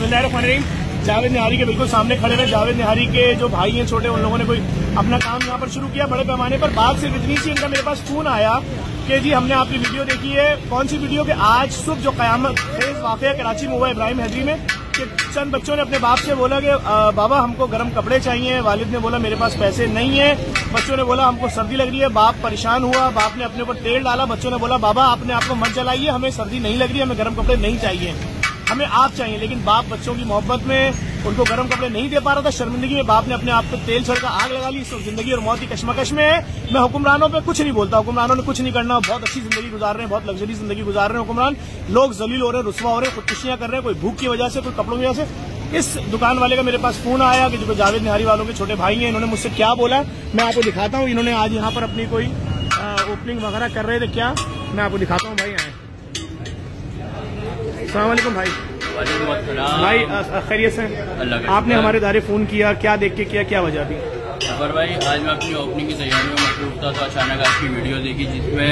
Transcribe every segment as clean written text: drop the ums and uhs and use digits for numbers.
बिस्मिल्लाहिर्रहमानिर्रहीम। जावेद निहारी के बिल्कुल सामने खड़े रहे। जावेद निहारी के जो भाई हैं छोटे, उन लोगों ने कोई अपना काम यहाँ पर शुरू किया बड़े पैमाने पर। बात सिर्फ इतनी सी, इनका मेरे पास फोन आया कि जी हमने आपकी वीडियो देखी है। कौन सी वीडियो? कि आज सुबह जो कयामत खेज वाकया कराची में हुआ इब्राहिम हैदरी में, कि चंद बच्चों ने अपने बाप से बोला कि बाबा हमको गर्म कपड़े चाहिए। वालिद ने बोला मेरे पास पैसे नहीं है। बच्चों ने बोला हमको सर्दी लग रही है। बाप परेशान हुआ, बाप ने अपने ऊपर तेल डाला। बच्चों ने बोला बाबा आपने आपको मत जलाइए, हमें सर्दी नहीं लग रही, हमें गर्म कपड़े नहीं चाहिए, हमें आप चाहिए। लेकिन बाप बच्चों की मोहब्बत में उनको गर्म कपड़े नहीं दे पा रहा था। शर्मिंदगी में बाप ने अपने आप को तेल छोड़कर आग लगा ली। जिंदगी और मौत की कशमकश में है। मैं हुक्मरानों पे कुछ नहीं बोलता, हुक्मरानों ने कुछ नहीं करना। बहुत अच्छी जिंदगी गुजार रहे हैं, बहुत लग्जरी जिंदगी गुजार रहे हैं हुक्मरान। लोग जलील हो रहे हैं, रुस्वा हो रहे हैं, खुदकुशियां कर रहे हैं, कोई भूख की वजह से, कोई कपड़ों की वजह से। इस दुकान वाले का मेरे पास फोन आया कि जो जावेद निहारी वालों के छोटे भाई हैं, इन्होंने मुझसे क्या बोला मैं आपको दिखाता हूँ। इन्होंने आज यहाँ पर अपनी कोई ओपनिंग वगैरह कर रहे थे, क्या मैं आपको दिखाता हूँ। भाई आए, अस्सलाम वालेकुम भाई। भाई खैरियत से? आपने हमारे दायरे फोन किया, क्या देख के किया, क्या वजह थी? पर भाई आज मैं अपनी ओपनिंग की तैयारी में मसरूफ था, तो अचानक आपकी वीडियो देखी जिसमें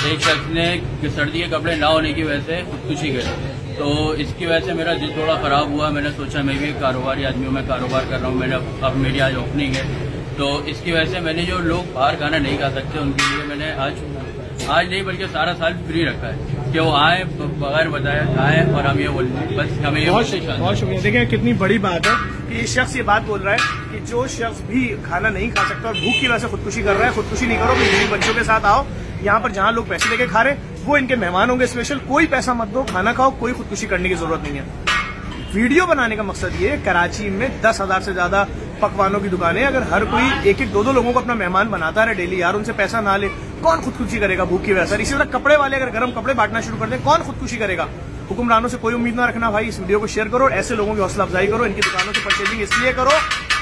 एक शख्स ने सर्दी के कपड़े ना होने की वजह से खुदकुशी करी। तो इसकी वजह से मेरा दिल थोड़ा खराब हुआ। मैंने सोचा मैं भी एक कारोबारी आदमी हूँ, मैं कारोबार कर रहा हूँ, मैंने अब मेरी आज ओपनिंग है। तो इसकी वजह से मैंने जो लोग बाहर खाना नहीं खा सकते उनके लिए मैंने आज नहीं बल्कि सारा साल फ्री रखा है कि वो आए बगैर बताए आए और हम ये बोल बस हमें ये बहुत शुक्रिया। देखिए कितनी बड़ी बात है कि ये शख्स ये बात बोल रहा है कि जो शख्स भी खाना नहीं खा सकता और भूख की वजह से खुदकुशी कर रहा है, खुदकुशी नहीं करो, अपने बच्चों के साथ आओ। यहाँ पर जहाँ लोग पैसे लेके खा रहे वो इनके मेहमान होंगे स्पेशल। कोई पैसा मत दो, खाना खाओ, कोई खुदकुशी करने की जरूरत नहीं है। वीडियो बनाने का मकसद ये है, कराची में 10,000 से ज्यादा पकवानों की दुकानें, अगर हर कोई एक एक दो लोगों को अपना मेहमान बनाता रहे डेली, यार उनसे पैसा ना ले, कौन खुदकुशी करेगा भूख की वजह से? इसी तरह कपड़े वाले अगर गर्म कपड़े बांटना शुरू कर दें, कौन खुदकुशी करेगा? हुक्मरानों से कोई उम्मीद ना रखना भाई। इस वीडियो को शेयर करो, ऐसे लोगों की हौसला अफजाई करो। इनकी दुकानों से परचेजिंग इसलिए करो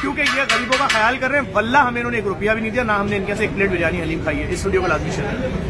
क्योंकि ये गरीबों का ख्याल कर रहे हैं। वल्लाह हमें इन्होंने 1 रुपया भी नहीं दिया, ना हमने इनके से 1 प्लेट बिरयानी हलीम खाई है। इस वीडियो को लाजमी शेयर करें।